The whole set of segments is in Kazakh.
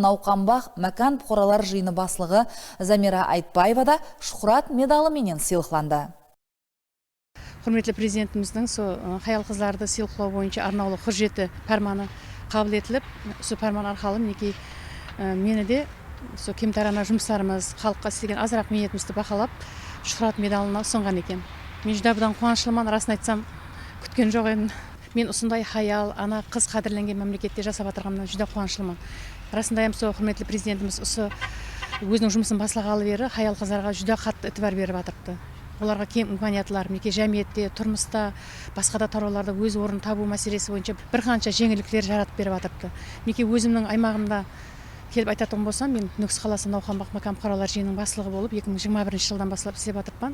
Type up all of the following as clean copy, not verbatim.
Науқанбақ Мәкан бұқаралар жиыны баслығы Замира Айтбаева да Шухрат медалы менен сыйлықланды. Құрметті президентіміздің хаял қыздарды сыйлықтау бойынша арнаулы құжеті пәрманы қабыл етіліп, пәрман арқылы мінекей мені де кемтарана жұмыстарымыз, халыққа істеген азырақ ниетімізді бақылап, Шухрат медалына ұсынған екен. Мен жүдә бұдан қуаныштымын, расын айтсам, күткен жоқ едім. Мен осындай хаял, ана қыз қадірленген мемлекетте жасап отырғанымнан жүдә қуаныштымын. Расында құрметті президентіміз өзінің жұмысын басылғалы бері хаял қыздарға жүдә қатты ітібар беріп жатырды. Оларға кең имканиятлар, жәмиетте, тұрмыста, басқа да тарауларда өз орнын табу мәселесі бойынша бір қанша жеңілдіктер жаратып беріп жатырды. Өзімнің аймағымда келіп айтатын болсам, мен Нүкіс қаласы Науқанбақ Мәкан бұқаралар жиынының басшылығы болып 2021 жылдан бастап істеп жатырмын.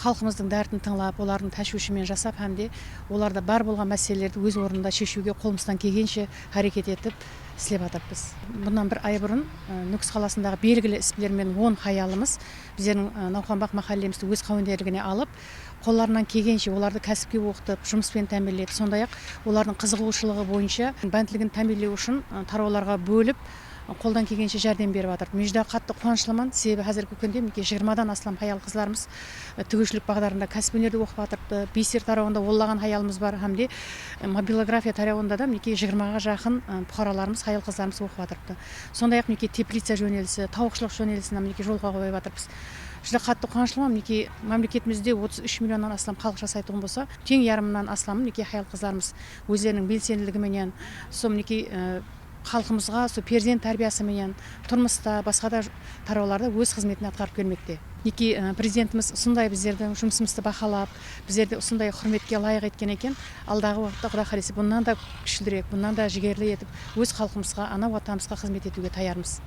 Халқымыздың дәртін тыңлап, олардың тәшвишімен жасап, һәмде оларда бар болған мәселелерді өз орнында шешуге қолымыздан келгенше әрекет етіп істеп жатырмыз. Бұндан бір ай бұрын Нүкіс қаласындағы белгілі іспілермен 10 хаялымыз біздердің Науқанбақ махаллемізді өз қауіндерігіне алып, қолларынан келгенше оларды кәсіпке оқытып, жұмыспен тәмінлеп, сондай-ақ олардың қызығушылығы бойынша бәнділігін тәмінлеу үшін тарауларға бөліп, қолдан келгенше жәрдем беріп жатыр. Мен жүдә қатты қуаныштымын, себебі қазіргі күнде 20-дан астам хаял қызларымыз тігушілік бағдарында кәсіп өнерді оқып жатырды. Бисер тарауында оллаған хаялымыз бар, һәмде мобилография тарауында да 20-ға жақын бұқараларымыз, хаял қызларымыз оқып жатырды. Сондай-ақ теплица жөнелісі, тауықшылық жөнелісіне жолға қойып жатырмыз. Жүдә қатты қуаныштымын, мемлекетімізде 33 миллионнан астам халық жасайтын болса, тең ярымнан астам хаял қызларымыз өздерінің белсенділігіменен, халқымызға перзент тәрбиясымен, тұрмыста, басқа да тарауларда өз қызметін атқарып келмекте. Президентіміз осындай біздердің жұмысымызды бақылап, біздерді осындай құрметке лайық еткен екен, алдағы уақытта Құдай қаласа бұнан да күштірек, бұнан да жігерлі етіп, өз халқымызға, ана отанымызға қызмет етуге таярмыз.